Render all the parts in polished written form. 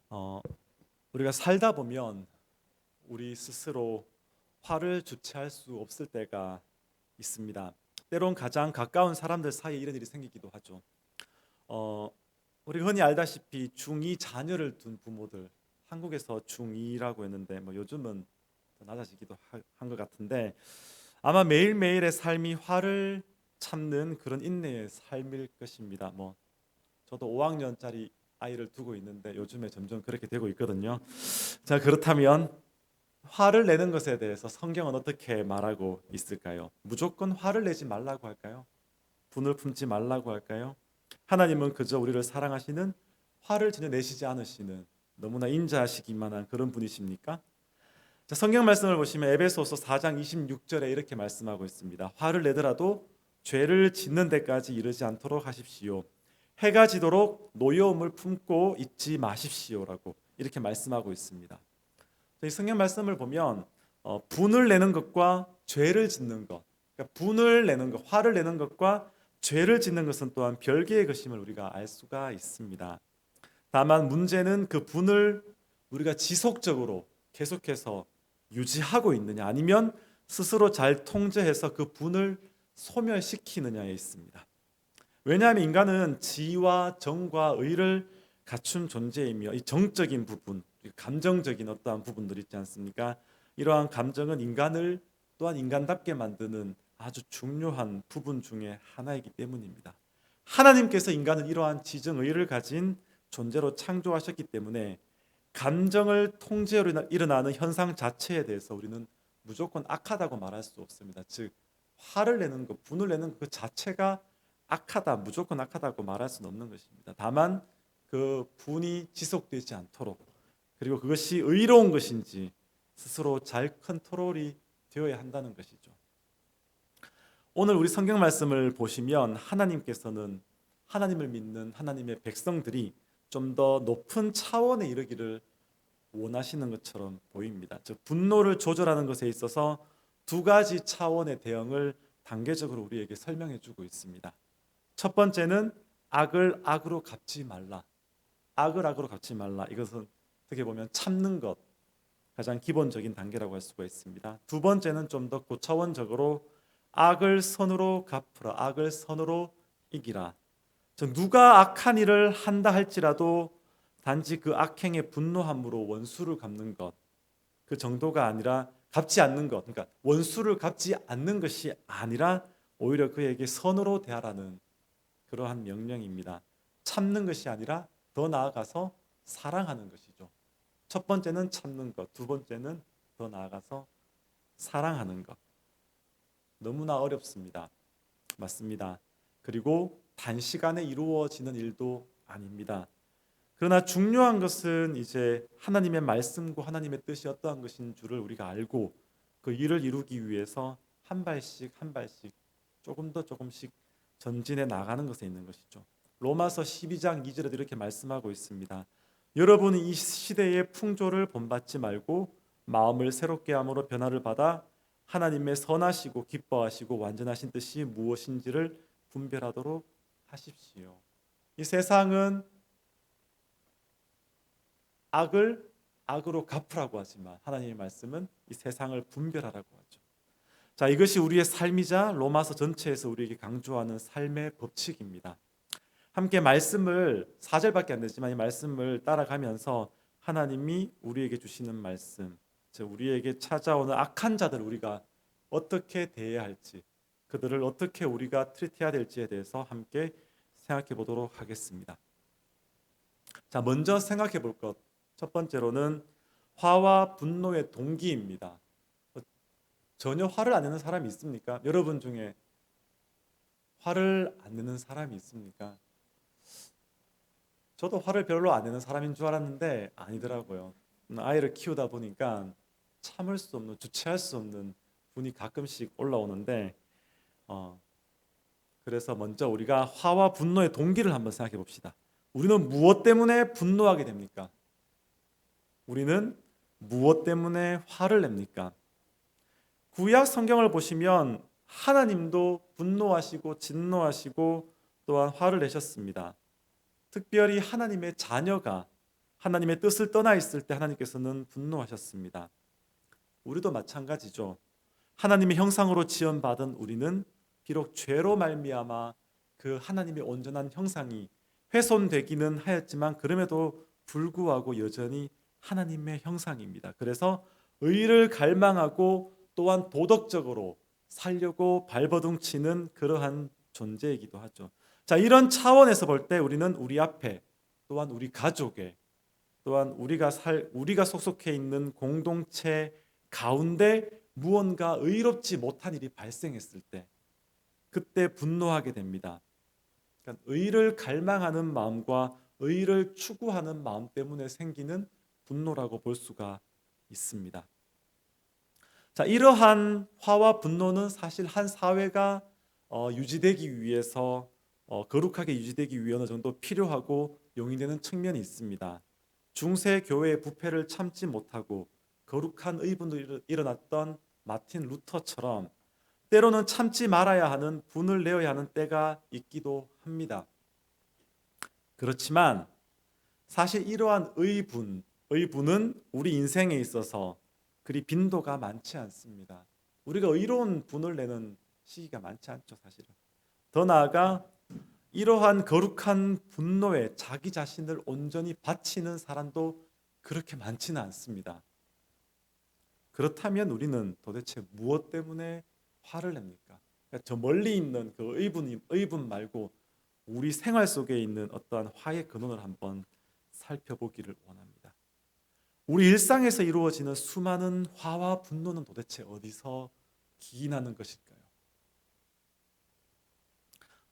어, 우리가 살다 보면 우리 스스로 화를 주체할 수 없을 때가 있습니다. 때론 가장 가까운 사람들 사이에 이런 일이 생기기도 하죠. 어, 우리가 흔히 알다시피 중2 자녀를 둔 부모들, 한국에서 중2라고 했는데 뭐 요즘은 더 낮아지기도 한 것 같은데, 아마 매일매일의 삶이 화를 참는 그런 인내의 삶일 것입니다. 뭐 저도 5학년짜리 아이를 두고 있는데 요즘에 점점 그렇게 되고 있거든요. 자, 그렇다면 화를 내는 것에 대해서 성경은 어떻게 말하고 있을까요? 무조건 화를 내지 말라고 할까요? 분을 품지 말라고 할까요? 하나님은 그저 우리를 사랑하시는, 화를 전혀 내시지 않으시는, 너무나 인자하시기만 한 그런 분이십니까? 자, 성경 말씀을 보시면 에베소서 4장 26절에 이렇게 말씀하고 있습니다. 화를 내더라도 죄를 짓는 데까지 이르지 않도록 하십시오. 해가 지도록 노여움을 품고 있지 마십시오라고 이렇게 말씀하고 있습니다. 이 성경 말씀을 보면 분을 내는 것과 죄를 짓는 것, 그러니까 분을 내는 것, 화를 내는 것과 죄를 짓는 것은 또한 별개의 것임을 우리가 알 수가 있습니다. 다만 문제는 그 분을 우리가 지속적으로 계속해서 유지하고 있느냐, 아니면 스스로 잘 통제해서 그 분을 소멸시키느냐에 있습니다. 왜냐하면 인간은 지와 정과 의를 갖춘 존재이며, 이 정적인 부분, 감정적인 어떠한 부분들 있지 않습니까? 이러한 감정은 인간을 또한 인간답게 만드는 아주 중요한 부분 중에 하나이기 때문입니다. 하나님께서 인간을 이러한 지정의를 가진 존재로 창조하셨기 때문에 감정을 통제로 일어나는 현상 자체에 대해서 우리는 무조건 악하다고 말할 수 없습니다. 즉, 화를 내는 것, 분을 내는 것 그 자체가 악하다, 무조건 악하다고 말할 수는 없는 것입니다. 다만 그 분이 지속되지 않도록, 그리고 그것이 의로운 것인지 스스로 잘 컨트롤이 되어야 한다는 것이죠. 오늘 우리 성경 말씀을 보시면 하나님께서는 하나님을 믿는 하나님의 백성들이 좀 더 높은 차원에 이르기를 원하시는 것처럼 보입니다. 즉, 분노를 조절하는 것에 있어서 두 가지 차원의 대응을 단계적으로 우리에게 설명해 주고 있습니다. 첫 번째는 악을 악으로 갚지 말라. 악을 악으로 갚지 말라. 이것은 어떻게 보면 참는 것, 가장 기본적인 단계라고 할 수가 있습니다. 두 번째는 좀 더 고차원적으로 악을 선으로 갚으라. 악을 선으로 이기라. 즉, 누가 악한 일을 한다 할지라도 단지 그 악행의 분노함으로 원수를 갚는 것, 그 정도가 아니라 갚지 않는 것, 그러니까 원수를 갚지 않는 것이 아니라 오히려 그에게 선으로 대하라는 그러한 명령입니다. 참는 것이 아니라 더 나아가서 사랑하는 것이죠. 첫 번째는 참는 것, 두 번째는 더 나아가서 사랑하는 것. 너무나 어렵습니다. 맞습니다. 그리고 단시간에 이루어지는 일도 아닙니다. 그러나 중요한 것은 이제 하나님의 말씀과 하나님의 뜻이 어떠한 것인 줄을 우리가 알고 그 일을 이루기 위해서 한 발씩 한 발씩 조금 더 조금씩 전진해 나가는 것에 있는 것이죠. 로마서 12장 2절에도 이렇게 말씀하고 있습니다. 여러분이 이 시대의 풍조를 본받지 말고 마음을 새롭게 함으로 변화를 받아 하나님의 선하시고 기뻐하시고 완전하신 뜻이 무엇인지를 분별하도록 하십시오. 이 세상은 악을 악으로 갚으라고 하지만 하나님의 말씀은 이 세상을 분별하라고 하죠. 자, 이것이 우리의 삶이자 로마서 전체에서 우리에게 강조하는 삶의 법칙입니다. 함께 말씀을 4절밖에 안 되지만 이 말씀을 따라가면서 하나님이 우리에게 주시는 말씀, 즉 우리에게 찾아오는 악한 자들 우리가 어떻게 대해야 할지, 그들을 어떻게 우리가 트리트해야 될지에 대해서 함께 생각해 보도록 하겠습니다. 자, 먼저 생각해 볼 것, 첫 번째로는 화와 분노의 동기입니다. 전혀 화를 안 내는 사람이 있습니까? 여러분 중에 화를 안 내는 사람이 있습니까? 저도 화를 별로 안 내는 사람인 줄 알았는데 아니더라고요. 아이를 키우다 보니까 참을 수 없는, 주체할 수 없는 분이 가끔씩 올라오는데, 그래서 먼저 우리가 화와 분노의 동기를 한번 생각해 봅시다. 우리는 무엇 때문에 분노하게 됩니까? 우리는 무엇 때문에 화를 냅니까? 구약 성경을 보시면 하나님도 분노하시고 진노하시고 또한 화를 내셨습니다. 특별히 하나님의 자녀가 하나님의 뜻을 떠나 있을 때 하나님께서는 분노하셨습니다. 우리도 마찬가지죠. 하나님의 형상으로 지음받은 우리는 비록 죄로 말미암아 그 하나님의 온전한 형상이 훼손되기는 하였지만 그럼에도 불구하고 여전히 하나님의 형상입니다. 그래서 의를 갈망하고 또한 도덕적으로 살려고 발버둥치는 그러한 존재이기도 하죠. 자, 이런 차원에서 볼 때 우리는 우리 앞에 또한 우리 가족에 또한 우리가 속속해 있는 공동체 가운데 무언가 의롭지 못한 일이 발생했을 때 그때 분노하게 됩니다. 그러니까 의를 갈망하는 마음과 의를 추구하는 마음 때문에 생기는 분노라고 볼 수가 있습니다. 자, 이러한 화와 분노는 사실 한 사회가 유지되기 위해서 거룩하게 유지되기 위해 어느 정도 필요하고 용인되는 측면이 있습니다. 중세 교회의 부패를 참지 못하고 거룩한 의분으로 일어났던 마틴 루터처럼 때로는 참지 말아야 하는 분을 내어야 하는 때가 있기도 합니다. 그렇지만 사실 이러한 의분은 우리 인생에 있어서 그리 빈도가 많지 않습니다. 우리가 의로운 분을 내는 시기가 많지 않죠, 사실은. 더 나아가 이러한 거룩한 분노에 자기 자신을 온전히 바치는 사람도 그렇게 많지는 않습니다. 그렇다면 우리는 도대체 무엇 때문에 화를 냅니까? 그러니까 저 멀리 있는 그 의분 말고 우리 생활 속에 있는 어떠한 화의 근원을 한번 살펴보기를 원합니다. 우리 일상에서 이루어지는 수많은 화와 분노는 도대체 어디서 기인하는 것일까요?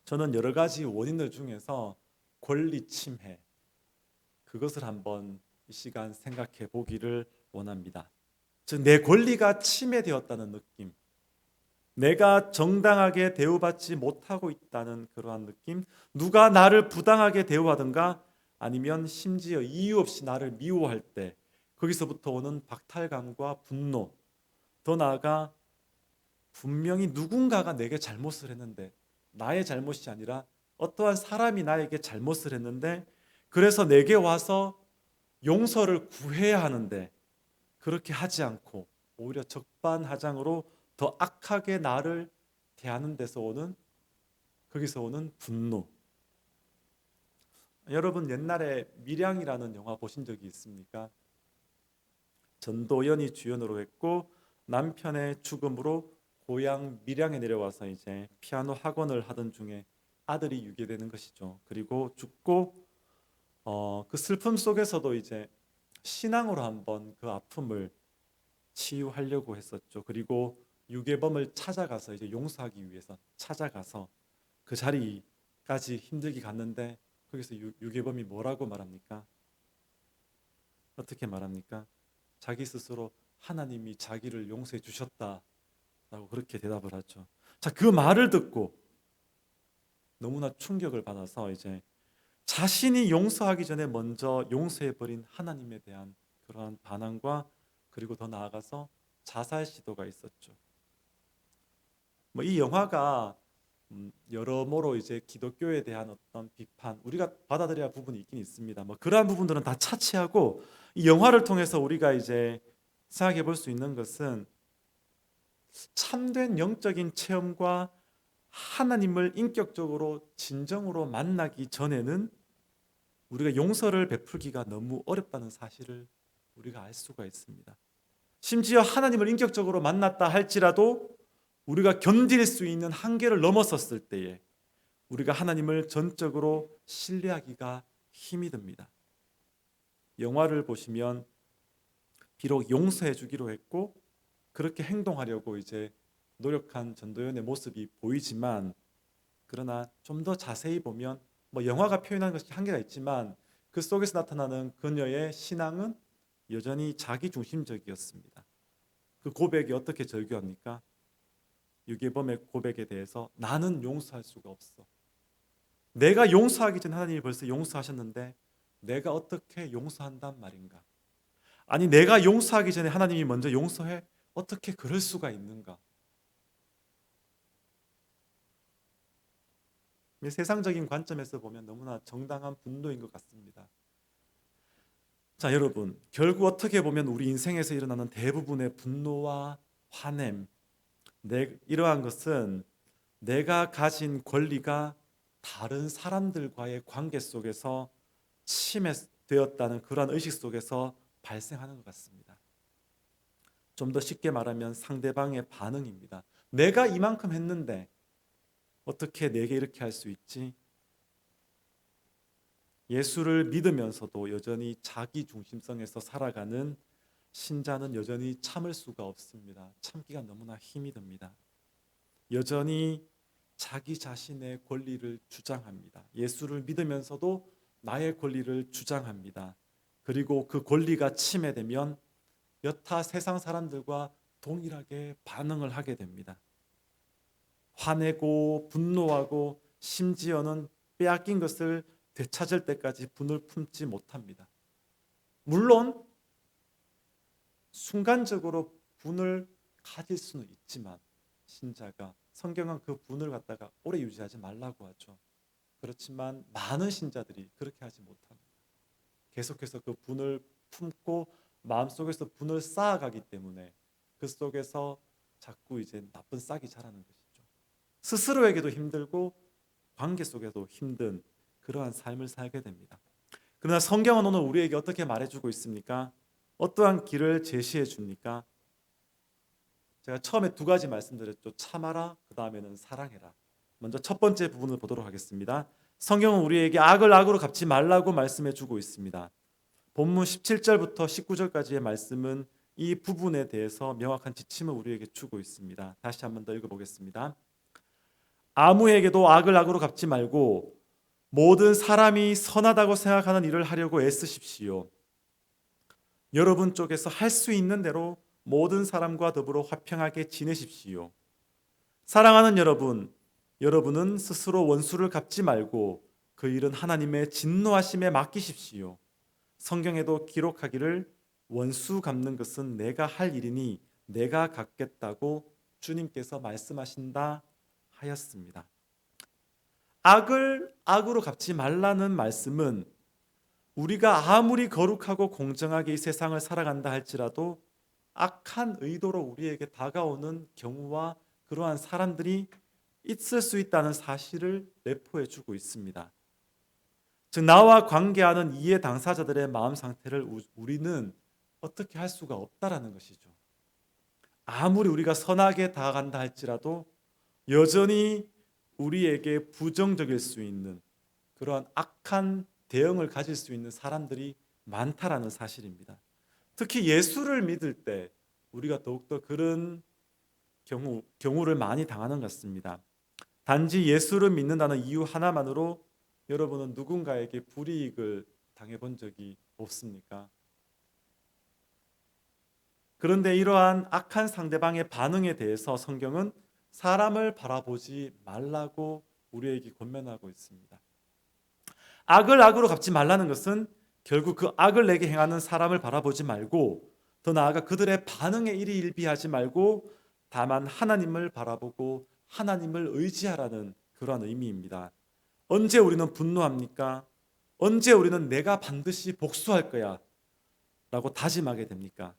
저는 여러 가지 원인들 중에서 권리 침해, 그것을 한번 이 시간 생각해 보기를 원합니다. 즉, 내 권리가 침해되었다는 느낌, 내가 정당하게 대우받지 못하고 있다는 그러한 느낌, 누가 나를 부당하게 대우하든가 아니면 심지어 이유 없이 나를 미워할 때 거기서부터 오는 박탈감과 분노, 더 나아가 분명히 누군가가 내게 잘못을 했는데 나의 잘못이 아니라 어떠한 사람이 나에게 잘못을 했는데 그래서 내게 와서 용서를 구해야 하는데 그렇게 하지 않고 오히려 적반하장으로 더 악하게 나를 대하는 데서 오는 거기서 오는 분노. 여러분 옛날에 밀양이라는 영화 보신 적이 있습니까? 전도연이 주연으로 했고 남편의 죽음으로 고향 밀양에 내려와서 이제 피아노 학원을 하던 중에 아들이 유괴되는 것이죠. 그리고 죽고 그 슬픔 속에서도 이제 신앙으로 한번 그 아픔을 치유하려고 했었죠. 그리고 유괴범을 찾아가서 이제 용서하기 위해서 찾아가서 그 자리까지 힘들게 갔는데 거기서 유괴범이 뭐라고 말합니까? 어떻게 말합니까? 자기 스스로 하나님이 자기를 용서해 주셨다라고 그렇게 대답을 하죠. 자, 그 말을 듣고 너무나 충격을 받아서 이제 자신이 용서하기 전에 먼저 용서해 버린 하나님에 대한 그러한 반항과 그리고 더 나아가서 자살 시도가 있었죠. 뭐 이 영화가 여러모로 이제 기독교에 대한 어떤 비판 우리가 받아들여야 할 부분이 있긴 있습니다. 뭐 그러한 부분들은 다 차치하고 이 영화를 통해서 우리가 이제 생각해 볼 수 있는 것은 참된 영적인 체험과 하나님을 인격적으로 진정으로 만나기 전에는 우리가 용서를 베풀기가 너무 어렵다는 사실을 우리가 알 수가 있습니다. 심지어 하나님을 인격적으로 만났다 할지라도 우리가 견딜 수 있는 한계를 넘어섰을 때에 우리가 하나님을 전적으로 신뢰하기가 힘이 듭니다. 영화를 보시면 비록 용서해 주기로 했고 그렇게 행동하려고 이제 노력한 전도연의 모습이 보이지만 그러나 좀 더 자세히 보면 뭐 영화가 표현하는 것이 한계가 있지만 그 속에서 나타나는 그녀의 신앙은 여전히 자기중심적이었습니다. 그 고백이 어떻게 절규합니까? 유괴범의 고백에 대해서 나는 용서할 수가 없어. 내가 용서하기 전에 하나님이 벌써 용서하셨는데 내가 어떻게 용서한단 말인가? 아니 내가 용서하기 전에 하나님이 먼저 용서해? 어떻게 그럴 수가 있는가? 세상적인 관점에서 보면 너무나 정당한 분노인 것 같습니다. 자, 여러분, 결국 어떻게 보면 우리 인생에서 일어나는 대부분의 분노와 화냄, 이러한 것은 내가 가진 권리가 다른 사람들과의 관계 속에서 침해되었다는 그러한 의식 속에서 발생하는 것 같습니다. 좀 더 쉽게 말하면 상대방의 반응입니다. 내가 이만큼 했는데 어떻게 내게 이렇게 할 수 있지? 예수를 믿으면서도 여전히 자기 중심성에서 살아가는 신자는 여전히 참을 수가 없습니다. 참기가 너무나 힘이 듭니다. 여전히 자기 자신의 권리를 주장합니다. 예수를 믿으면서도 나의 권리를 주장합니다. 그리고 그 권리가 침해되면 여타 세상 사람들과 동일하게 반응을 하게 됩니다. 화내고 분노하고 심지어는 빼앗긴 것을 되찾을 때까지 분을 품지 못합니다. 물론 순간적으로 분을 가질 수는 있지만 신자가 성경은 그 분을 갖다가 오래 유지하지 말라고 하죠. 그렇지만 많은 신자들이 그렇게 하지 못합니다. 계속해서 그 분을 품고 마음속에서 분을 쌓아가기 때문에 그 속에서 자꾸 이제 나쁜 싹이 자라는 것이죠. 스스로에게도 힘들고 관계 속에도 힘든 그러한 삶을 살게 됩니다. 그러나 성경은 오늘 우리에게 어떻게 말해주고 있습니까? 어떠한 길을 제시해 줍니까? 제가 처음에 두 가지 말씀드렸죠. 참아라, 그 다음에는 사랑해라. 먼저 첫 번째 부분을 보도록 하겠습니다. 성경은 우리에게 악을 악으로 갚지 말라고 말씀해 주고 있습니다. 본문 17절부터 19절까지의 말씀은 이 부분에 대해서 명확한 지침을 우리에게 주고 있습니다. 다시 한번 더 읽어보겠습니다. 아무에게도 악을 악으로 갚지 말고 모든 사람이 선하다고 생각하는 일을 하려고 애쓰십시오. 여러분 쪽에서 할 수 있는 대로 모든 사람과 더불어 화평하게 지내십시오. 사랑하는 여러분, 여러분은 스스로 원수를 갚지 말고 그 일은 하나님의 진노하심에 맡기십시오. 성경에도 기록하기를 원수 갚는 것은 내가 할 일이니 내가 갚겠다고 주님께서 말씀하신다 하였습니다. 악을 악으로 갚지 말라는 말씀은 우리가 아무리 거룩하고 공정하게 이 세상을 살아간다 할지라도 악한 의도로 우리에게 다가오는 경우와 그러한 사람들이 있을 수 있다는 사실을 내포해 주고 있습니다. 즉 나와 관계하는 이해 당사자들의 마음 상태를 우리는 어떻게 할 수가 없다라는 것이죠. 아무리 우리가 선하게 다가간다 할지라도 여전히 우리에게 부정적일 수 있는 그러한 악한 대응을 가질 수 있는 사람들이 많다라는 사실입니다. 특히 예수를 믿을 때 우리가 더욱더 그런 경우를 많이 당하는 것 같습니다. 단지 예수를 믿는다는 이유 하나만으로 여러분은 누군가에게 불이익을 당해본 적이 없습니까? 그런데 이러한 악한 상대방의 반응에 대해서 성경은 사람을 바라보지 말라고 우리에게 권면하고 있습니다. 악을 악으로 갚지 말라는 것은 결국 그 악을 내게 행하는 사람을 바라보지 말고 더 나아가 그들의 반응에 일희일비하지 말고 다만 하나님을 바라보고 하나님을 의지하라는 그러한 의미입니다. 언제 우리는 분노합니까? 언제 우리는 내가 반드시 복수할 거야 라고 다짐하게 됩니까?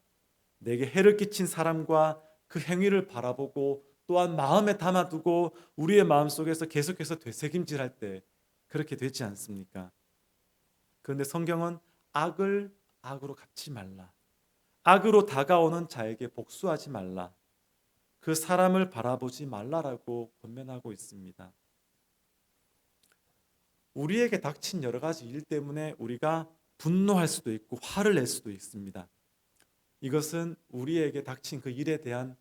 내게 해를 끼친 사람과 그 행위를 바라보고 또한 마음에 담아두고 우리의 마음속에서 계속해서 되새김질할 때 그렇게 되지 않습니까? 그런데 성경은 악을 악으로 갚지 말라. 악으로 다가오는 자에게 복수하지 말라. 그 사람을 바라보지 말라라고 권면하고 있습니다. 우리에게 닥친 여러 가지 일 때문에 우리가 분노할 수도 있고 화를 낼 수도 있습니다. 이것은 우리에게 닥친 그 일에 대한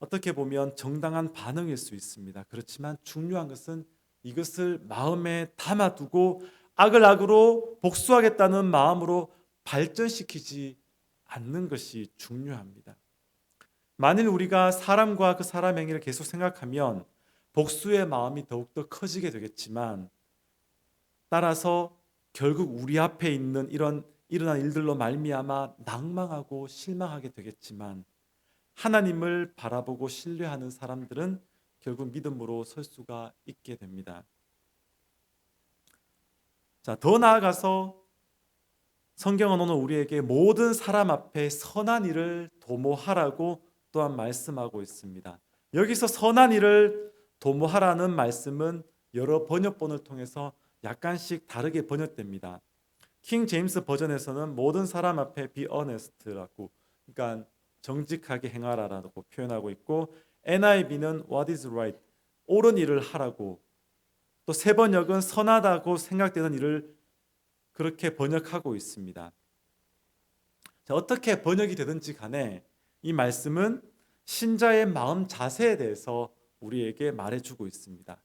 어떻게 보면 정당한 반응일 수 있습니다. 그렇지만 중요한 것은 이것을 마음에 담아두고 악을 악으로 복수하겠다는 마음으로 발전시키지 않는 것이 중요합니다. 만일 우리가 사람과 그 사람 행위를 계속 생각하면 복수의 마음이 더욱더 커지게 되겠지만 따라서 결국 우리 앞에 있는 이런 일어난 일들로 말미암아 낭망하고 실망하게 되겠지만 하나님을 바라보고 신뢰하는 사람들은 결국 믿음으로 설 수가 있게 됩니다. 자, 더 나아가서 성경은 오늘 우리에게 모든 사람 앞에 선한 일을 도모하라고 또한 말씀하고 있습니다. 여기서 선한 일을 도모하라는 말씀은 여러 번역본을 통해서 약간씩 다르게 번역됩니다. 킹 제임스 버전에서는 모든 사람 앞에 be honest라고, 그러니까 정직하게 행하라라고 표현하고 있고, NIV는 what is right, 옳은 일을 하라고, 또 새 번역은 선하다고 생각되는 일을 그렇게 번역하고 있습니다. 자, 어떻게 번역이 되든지 간에 이 말씀은 신자의 마음 자세에 대해서 우리에게 말해주고 있습니다.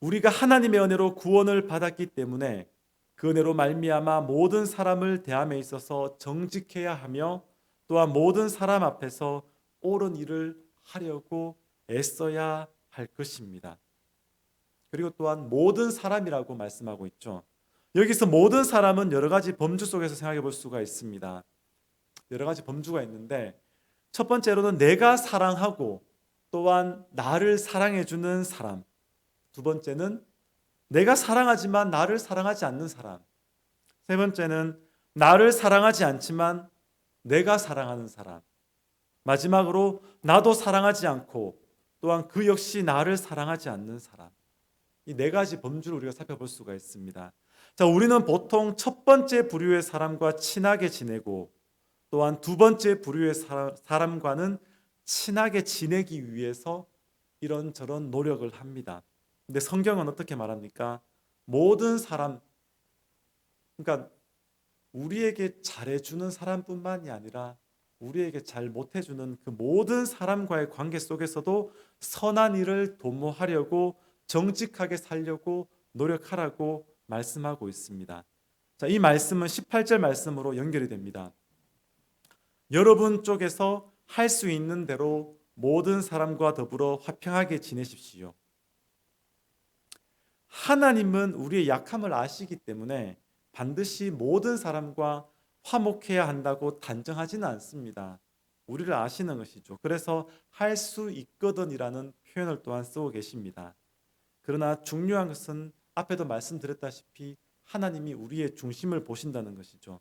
우리가 하나님의 은혜로 구원을 받았기 때문에 그 은혜로 말미암아 모든 사람을 대함에 있어서 정직해야 하며, 또한 모든 사람 앞에서 옳은 일을 하려고 애써야 할 것입니다. 그리고 또한 모든 사람이라고 말씀하고 있죠. 여기서 모든 사람은 여러 가지 범주 속에서 생각해 볼 수가 있습니다. 여러 가지 범주가 있는데, 첫 번째로는 내가 사랑하고 또한 나를 사랑해 주는 사람, 두 번째는 내가 사랑하지만 나를 사랑하지 않는 사람, 세 번째는 나를 사랑하지 않지만 내가 사랑하는 사람, 마지막으로 나도 사랑하지 않고 또한 그 역시 나를 사랑하지 않는 사람. 이 네 가지 범주를 우리가 살펴볼 수가 있습니다. 자, 우리는 보통 첫 번째 부류의 사람과 친하게 지내고, 또한 두 번째 부류의 사람과는 친하게 지내기 위해서 이런저런 노력을 합니다. 근데 성경은 어떻게 말합니까? 모든 사람, 그러니까 우리에게 잘해주는 사람뿐만이 아니라 우리에게 잘 못해주는 그 모든 사람과의 관계 속에서도 선한 일을 도모하려고, 정직하게 살려고 노력하라고 말씀하고 있습니다. 자, 이 말씀은 18절 말씀으로 연결이 됩니다. 여러분 쪽에서 할 수 있는 대로 모든 사람과 더불어 화평하게 지내십시오. 하나님은 우리의 약함을 아시기 때문에 반드시 모든 사람과 화목해야 한다고 단정하지는 않습니다. 우리를 아시는 것이죠. 그래서 할 수 있거든이라는 표현을 또한 쓰고 계십니다. 그러나 중요한 것은 앞에도 말씀드렸다시피 하나님이 우리의 중심을 보신다는 것이죠.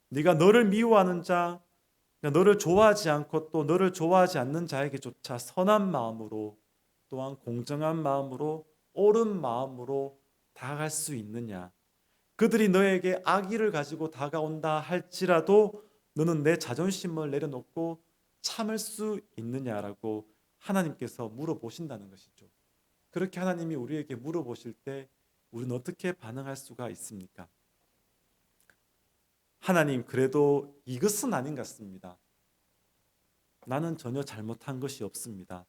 네가 너를 미워하는 자, 너를 좋아하지 않고 또 너를 좋아하지 않는 자에게조차 선한 마음으로, 또한 공정한 마음으로, 옳은 마음으로 다가갈 수 있느냐? 그들이 너에게 악의를 가지고 다가온다 할지라도 너는 내 자존심을 내려놓고 참을 수 있느냐라고 하나님께서 물어보신다는 것이죠. 그렇게 하나님이 우리에게 물어보실 때 우리는 어떻게 반응할 수가 있습니까? 하나님, 그래도 이것은 아닌 것 같습니다. 나는 전혀 잘못한 것이 없습니다.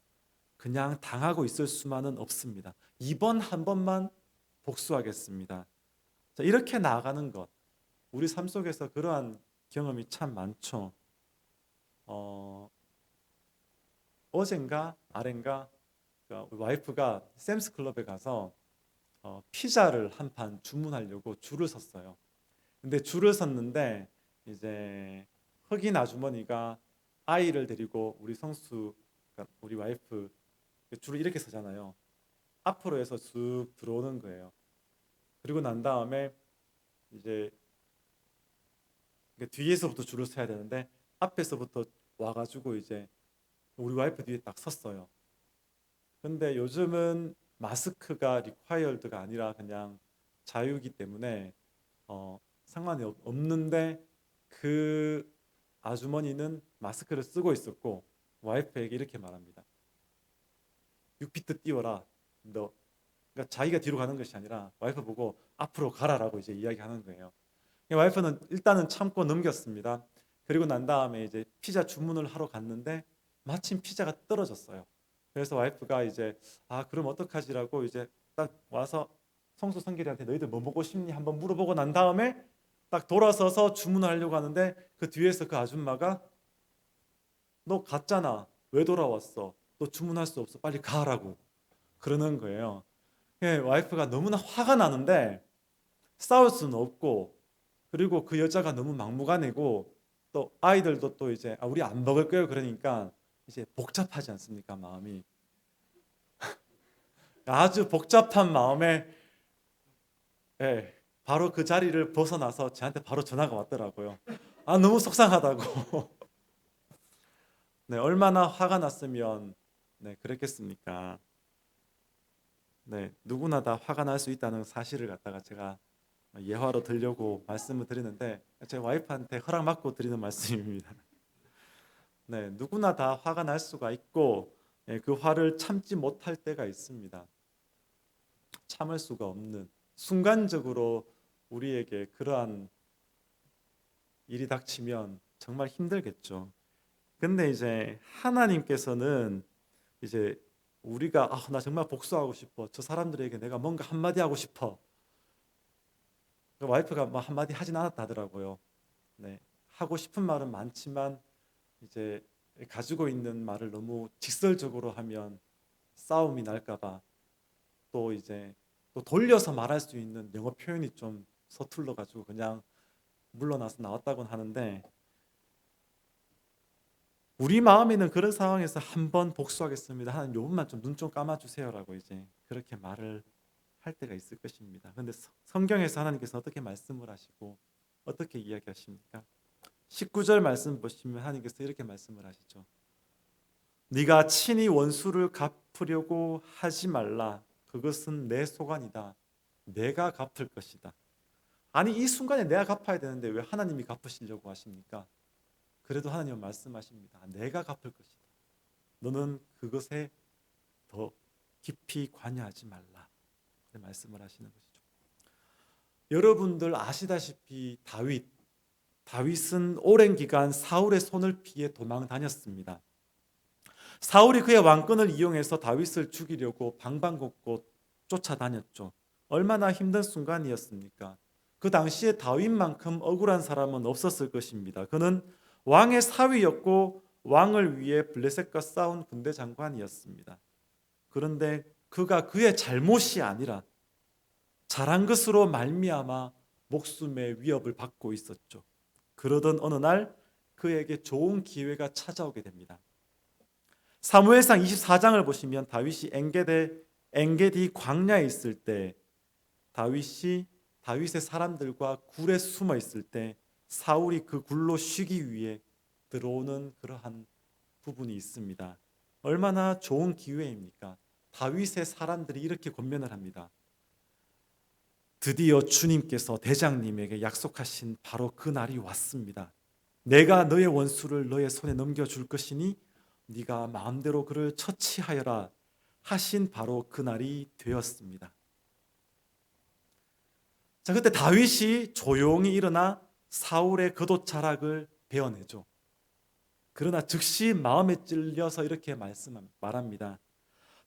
그냥 당하고 있을 수만은 없습니다. 이번 한 번만 복수하겠습니다. 자, 이렇게 나아가는 것, 우리 삶 속에서 그러한 경험이 참 많죠. 어젠가 아렌가 우리 와이프가 샘스 클럽에 가서 피자를 한 판 주문하려고 줄을 섰어요. 근데 줄을 섰는데 이제 흑인 아주머니가 아이를 데리고 우리 성수, 그러니까 우리 와이프 줄을 이렇게 서잖아요. 앞으로 해서 쑥 들어오는 거예요. 그리고 난 다음에 이제 뒤에서부터 줄을 서야 되는데 앞에서부터 와가지고 이제 우리 와이프 뒤에 딱 섰어요. 근데 요즘은 마스크가 리콰이어드가 아니라 그냥 자유이기 때문에 상관이 없는데, 그 아주머니는 마스크를 쓰고 있었고 와이프에게 이렇게 말합니다. 6피트 띄워라. 그러니까 자기가 뒤로 가는 것이 아니라 와이프 보고 앞으로 가라라고 이제 이야기하는 거예요. 와이프는 일단은 참고 넘겼습니다. 그리고 난 다음에 이제 피자 주문을 하러 갔는데 마침 피자가 떨어졌어요. 그래서 와이프가 이제 그럼 어떡하지라고 이제 딱 와서 성수 성길이한테 너희들 뭐 먹고 싶니 한번 물어보고 난 다음에 딱 돌아서서 주문을 하려고 하는데 그 뒤에서 그 아줌마가 너 갔잖아. 왜 돌아왔어? 너 주문할 수 없어. 빨리 가라고 그러는 거예요. 와이프가 너무나 화가 나는데 싸울 수는 없고, 그리고 그 여자가 너무 막무가내고 또 아이들도 또 이제 우리 안 먹을 거예요. 그러니까 이제 복잡하지 않습니까? 마음이 아주 복잡한 마음에 바로 그 자리를 벗어나서 저한테 바로 전화가 왔더라고요. 아, 너무 속상하다고. 네, 얼마나 화가 났으면 네, 그랬겠습니까? 네, 누구나 다 화가 날 수 있다는 사실을 갖다가 제가 예화로 들려고 말씀을 드리는데 제 와이프한테 허락 받고 드리는 말씀입니다. 네, 누구나 다 화가 날 수가 있고 그 화를 참지 못할 때가 있습니다. 참을 수가 없는 순간적으로 우리에게 그러한 일이 닥치면 정말 힘들겠죠. 근데 이제 하나님께서는 이제 우리가 나 정말 복수하고 싶어. 저 사람들에게 내가 뭔가 한마디 하고 싶어. 그 와이프가 뭐 한마디 하진 않았다 하더라고요. 네. 하고 싶은 말은 많지만 이제 가지고 있는 말을 너무 직설적으로 하면 싸움이 날까봐 또 이제 또 돌려서 말할 수 있는 영어 표현이 좀 서툴러 가지고 그냥 물러나서 나왔다고는 하는데 우리 마음에는 그런 상황에서 한 번 복수하겠습니다. 하나님 요번만 좀 눈 좀 감아주세요라고 이제 그렇게 말을 할 때가 있을 것입니다. 그런데 성경에서 하나님께서 어떻게 말씀을 하시고 어떻게 이야기하십니까? 19절 말씀 보시면 하나님께서 이렇게 말씀을 하시죠. 네가 친히 원수를 갚으려고 하지 말라. 그것은 내 소관이다. 내가 갚을 것이다. 아니 이 순간에 내가 갚아야 되는데 왜 하나님이 갚으시려고 하십니까? 그래도 하나님은 말씀하십니다. 내가 갚을 것이다. 너는 그것에 더 깊이 관여하지 말라. 말씀을 하시는 것이죠. 여러분들 아시다시피 다윗은 오랜 기간 사울의 손을 피해 도망 다녔습니다. 사울이 그의 왕권을 이용해서 다윗을 죽이려고 방방곡곡 쫓아다녔죠. 얼마나 힘든 순간이었습니까? 그 당시에 다윗만큼 억울한 사람은 없었을 것입니다. 그는 왕의 사위였고 왕을 위해 블레셋과 싸운 군대 장관이었습니다. 그런데 그가 그의 잘못이 아니라 잘한 것으로 말미암아 목숨의 위협을 받고 있었죠. 그러던 어느 날 그에게 좋은 기회가 찾아오게 됩니다. 사무엘상 24장을 보시면 다윗이 엔게디 광야에 있을 때 다윗의 사람들과 굴에 숨어 있을 때 사울이 그 굴로 쉬기 위해 들어오는 그러한 부분이 있습니다. 얼마나 좋은 기회입니까? 다윗의 사람들이 이렇게 권면을 합니다. 드디어 주님께서 대장님에게 약속하신 바로 그 날이 왔습니다. 내가 너의 원수를 너의 손에 넘겨줄 것이니 네가 마음대로 그를 처치하여라 하신 바로 그 날이 되었습니다. 자, 그때 다윗이 조용히 일어나 사울의 겉옷자락을 베어내죠. 그러나 즉시 마음에 찔려서 이렇게 말합니다.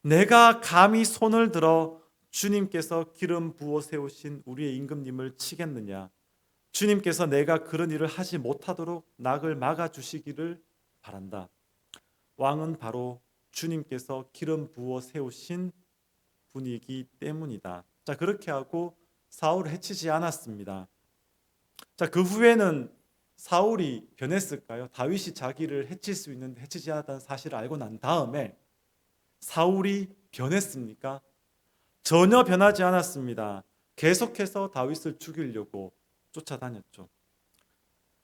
내가 감히 손을 들어 주님께서 기름 부어 세우신 우리의 임금님을 치겠느냐? 주님께서 내가 그런 일을 하지 못하도록 낙을 막아 주시기를 바란다. 왕은 바로 주님께서 기름 부어 세우신 분이기 때문이다. 자, 그렇게 하고 사울을 해치지 않았습니다. 자, 그 후에는 사울이 변했을까요? 다윗이 자기를 해칠 수 있는데 해치지 않았다는 사실을 알고 난 다음에 사울이 변했습니까? 전혀 변하지 않았습니다. 계속해서 다윗을 죽이려고 쫓아다녔죠.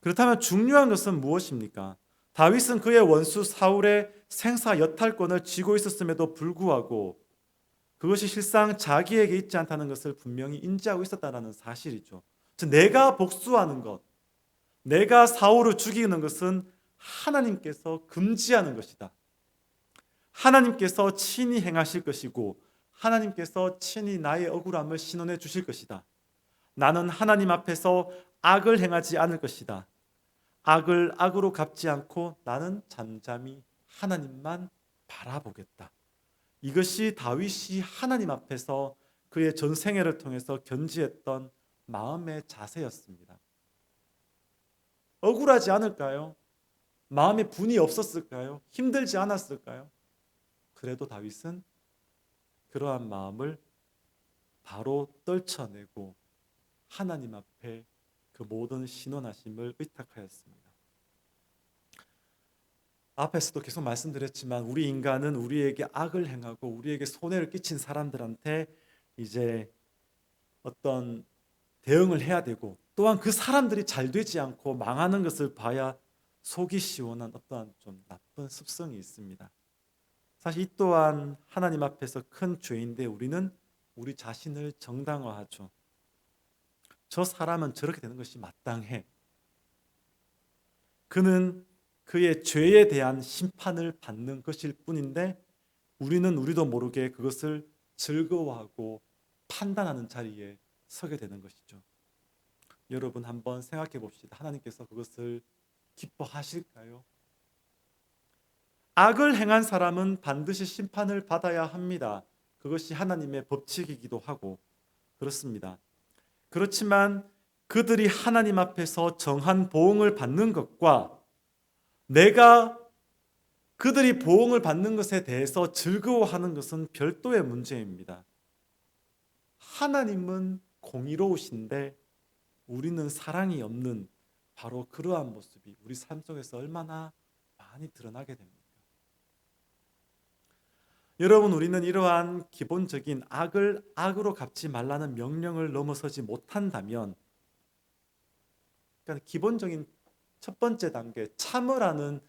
그렇다면 중요한 것은 무엇입니까? 다윗은 그의 원수 사울의 생사 여탈권을 쥐고 있었음에도 불구하고 그것이 실상 자기에게 있지 않다는 것을 분명히 인지하고 있었다는 사실이죠. 즉 내가 복수하는 것, 내가 사울을 죽이는 것은 하나님께서 금지하는 것이다. 하나님께서 친히 행하실 것이고 하나님께서 친히 나의 억울함을 신원해 주실 것이다. 나는 하나님 앞에서 악을 행하지 않을 것이다. 악을 악으로 갚지 않고 나는 잠잠히 하나님만 바라보겠다. 이것이 다윗이 하나님 앞에서 그의 전생애를 통해서 견지했던 마음의 자세였습니다. 억울하지 않을까요? 마음에 분이 없었을까요? 힘들지 않았을까요? 그래도 다윗은 그러한 마음을 바로 떨쳐내고 하나님 앞에 그 모든 신원하심을 의탁하였습니다. 앞에서도 계속 말씀드렸지만 우리 인간은 우리에게 악을 행하고 우리에게 손해를 끼친 사람들한테 이제 어떤 대응을 해야 되고, 또한 그 사람들이 잘 되지 않고 망하는 것을 봐야 속이 시원한 어떠한 좀 나쁜 습성이 있습니다. 사실 이 또한 하나님 앞에서 큰 죄인데 우리는 우리 자신을 정당화하죠. 저 사람은 저렇게 되는 것이 마땅해. 그는 그의 죄에 대한 심판을 받는 것일 뿐인데 우리는 우리도 모르게 그것을 즐거워하고 판단하는 자리에 서게 되는 것이죠. 여러분 한번 생각해 봅시다. 하나님께서 그것을 기뻐하실까요? 악을 행한 사람은 반드시 심판을 받아야 합니다. 그것이 하나님의 법칙이기도 하고 그렇습니다. 그렇지만 그들이 하나님 앞에서 정한 보응을 받는 것과 내가 그들이 보응을 받는 것에 대해서 즐거워하는 것은 별도의 문제입니다. 하나님은 공의로우신데 우리는 사랑이 없는 바로 그러한 모습이 우리 삶 속에서 얼마나 많이 드러나게 됩니다. 여러분, 우리는 이러한 기본적인 악을 악으로 갚지 말라는 명령을 넘어서지 못한다면, 그러니까 기본적인 첫 번째 단계 참으라는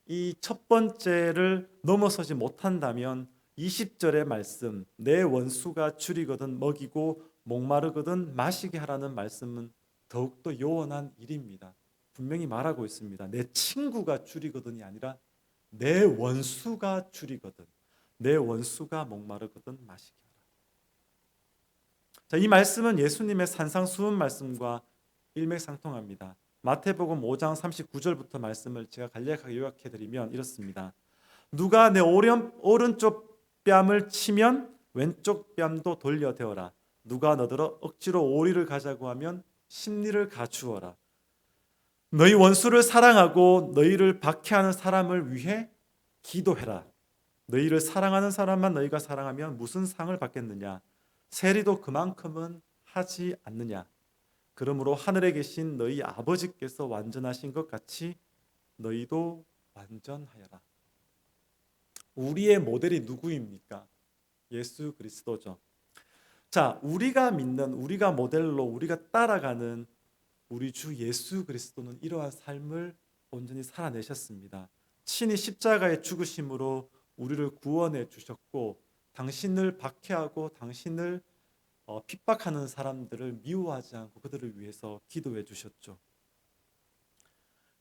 이 첫 번째를 넘어서지 못한다면 20절의 말씀, 내 원수가 줄이거든 먹이고 목마르거든 마시게 하라는 말씀은 더욱더 요원한 일입니다. 분명히 말하고 있습니다. 내 친구가 줄이거든이 아니라 내 원수가 줄이거든, 내 원수가 목마르거든 마시게 하라. 자, 이 말씀은 예수님의 산상수훈 말씀과 일맥상통합니다. 마태복음 5장 39절부터 말씀을 제가 간략하게 요약해 드리면 이렇습니다. 누가 내 오른쪽 뺨을 치면 왼쪽 뺨도 돌려대어라. 누가 너더러 억지로 오리를 가자고 하면 십리를 가주어라. 너희 원수를 사랑하고 너희를 박해하는 사람을 위해 기도해라. 너희를 사랑하는 사람만 너희가 사랑하면 무슨 상을 받겠느냐? 세리도 그만큼은 하지 않느냐? 그러므로 하늘에 계신 너희 아버지께서 완전하신 것 같이 너희도 완전하여라. 우리의 모델이 누구입니까? 예수 그리스도죠. 자, 우리가 믿는, 우리가 모델로 우리가 따라가는 우리 주 예수 그리스도는 이러한 삶을 온전히 살아내셨습니다. 친히 십자가의 죽으심으로 우리를 구원해 주셨고, 당신을 박해하고 당신을 핍박하는 사람들을 미워하지 않고 그들을 위해서 기도해 주셨죠.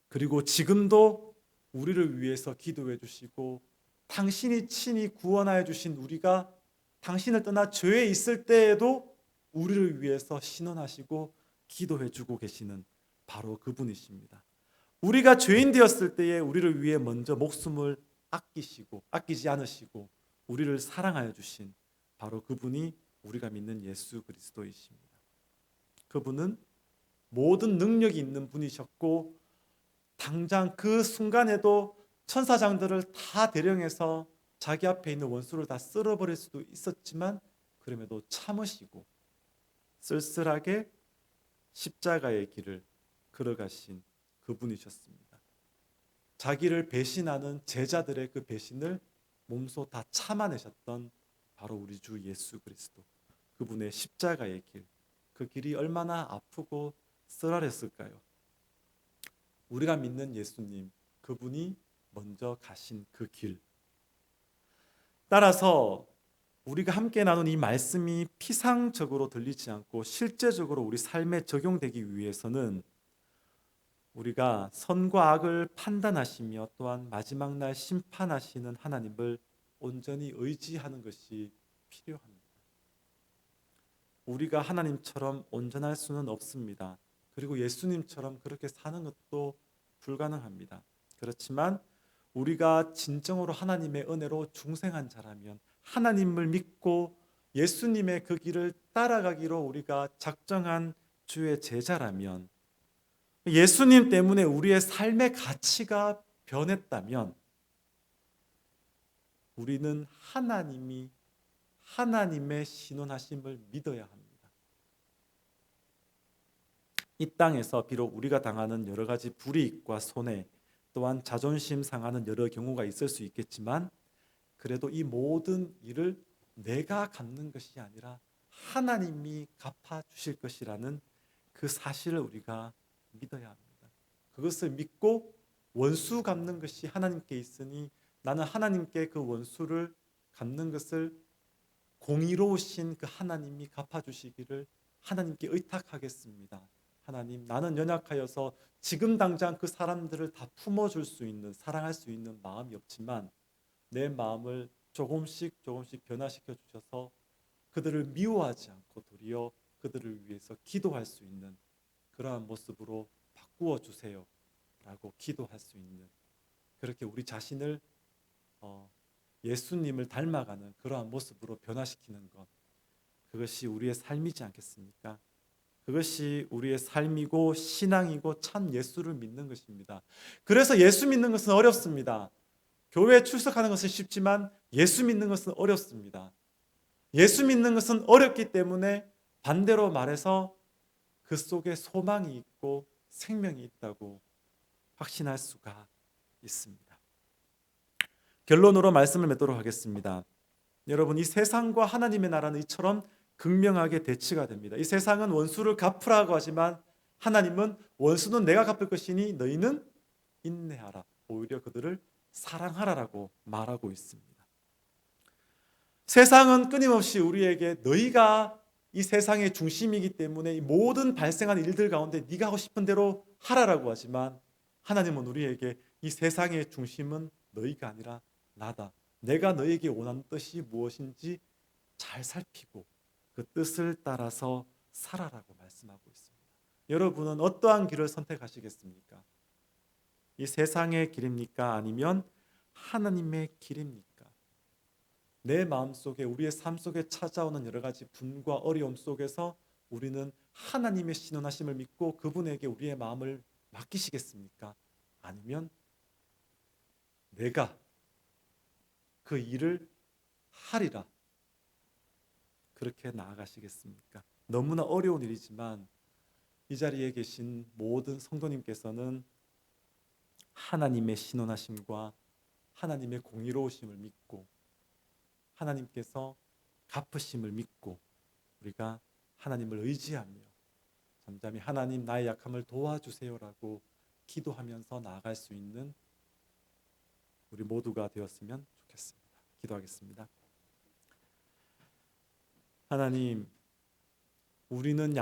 그리고 지금도 우리를 위해서 기도해 주시고, 당신이 친히 구원하여 주신 우리가 당신을 떠나 죄에 있을 때에도 우리를 위해서 신원하시고 기도해 주고 계시는 바로 그분이십니다. 우리가 죄인 되었을 때에 우리를 위해 먼저 목숨을 아끼지 않으시고 우리를 사랑하여 주신 바로 그분이 우리가 믿는 예수 그리스도이십니다. 그분은 모든 능력이 있는 분이셨고 당장 그 순간에도 천사장들을 다 대령해서 자기 앞에 있는 원수를 다 쓸어버릴 수도 있었지만 그럼에도 참으시고 쓸쓸하게 십자가의 길을 걸어가신 그분이셨습니다. 자기를 배신하는 제자들의 그 배신을 몸소 다 참아내셨던 바로 우리 주 예수 그리스도, 그분의 십자가의 길, 그 길이 얼마나 아프고 쓰라렸을까요? 우리가 믿는 예수님, 그분이 먼저 가신 그 길. 따라서 우리가 함께 나눈 이 말씀이 피상적으로 들리지 않고 실제적으로 우리 삶에 적용되기 위해서는 우리가 선과 악을 판단하시며 또한 마지막 날 심판하시는 하나님을 온전히 의지하는 것이 필요합니다. 우리가 하나님처럼 온전할 수는 없습니다. 그리고 예수님처럼 그렇게 사는 것도 불가능합니다. 그렇지만 우리가 진정으로 하나님의 은혜로 중생한 자라면, 하나님을 믿고 예수님의 그 길을 따라가기로 우리가 작정한 주의 제자라면, 예수님 때문에 우리의 삶의 가치가 변했다면 우리는 하나님의 신원하심을 믿어야 합니다. 이 땅에서 비록 우리가 당하는 여러 가지 불이익과 손해, 또한 자존심 상하는 여러 경우가 있을 수 있겠지만 그래도 이 모든 일을 내가 갚는 것이 아니라 하나님이 갚아주실 것이라는 그 사실을 우리가 믿어야 합니다. 그것을 믿고 원수 갚는 것이 하나님께 있으니 나는 하나님께 그 원수를 갚는 것을 공의로우신 그 하나님이 갚아주시기를 하나님께 의탁하겠습니다. 하나님, 나는 연약하여서 지금 당장 그 사람들을 다 품어줄 수 있는, 사랑할 수 있는 마음이 없지만 내 마음을 조금씩 조금씩 변화시켜 주셔서 그들을 미워하지 않고 도리어 그들을 위해서 기도할 수 있는 그러한 모습으로 바꾸어 주세요 라고 기도할 수 있는, 그렇게 우리 자신을 예수님을 닮아가는 그러한 모습으로 변화시키는 것, 그것이 우리의 삶이지 않겠습니까? 그것이 우리의 삶이고 신앙이고 참 예수를 믿는 것입니다. 그래서 예수 믿는 것은 어렵습니다. 교회에 출석하는 것은 쉽지만 예수 믿는 것은 어렵습니다. 예수 믿는 것은 어렵기 때문에 반대로 말해서 그 속에 소망이 있고 생명이 있다고 확신할 수가 있습니다. 결론으로 말씀을 맺도록 하겠습니다. 여러분, 이 세상과 하나님의 나라는 이처럼 극명하게 대치가 됩니다. 이 세상은 원수를 갚으라고 하지만 하나님은 원수는 내가 갚을 것이니 너희는 인내하라, 오히려 그들을 사랑하라라고 말하고 있습니다. 세상은 끊임없이 우리에게 너희가 이 세상의 중심이기 때문에 이 모든 발생하는 일들 가운데 네가 하고 싶은 대로 하라라고 하지만 하나님은 우리에게 이 세상의 중심은 너희가 아니라 나다. 내가 너에게 원하는 뜻이 무엇인지 잘 살피고 그 뜻을 따라서 살아라고 말씀하고 있습니다. 여러분은 어떠한 길을 선택하시겠습니까? 이 세상의 길입니까? 아니면 하나님의 길입니까? 내 마음속에, 우리의 삶 속에 찾아오는 여러 가지 분과 어려움 속에서 우리는 하나님의 신원하심을 믿고 그분에게 우리의 마음을 맡기시겠습니까? 아니면 내가 그 일을 하리라, 그렇게 나아가시겠습니까? 너무나 어려운 일이지만 이 자리에 계신 모든 성도님께서는 하나님의 신원하심과 하나님의 공의로우심을 믿고 하나님께서 갚으심을 믿고 우리가 하나님을 의지하며 잠잠히 하나님 나의 약함을 도와주세요라고 기도하면서 나아갈 수 있는 우리 모두가 되었으면 좋겠습니다. 기도하겠습니다. 하나님, 우리는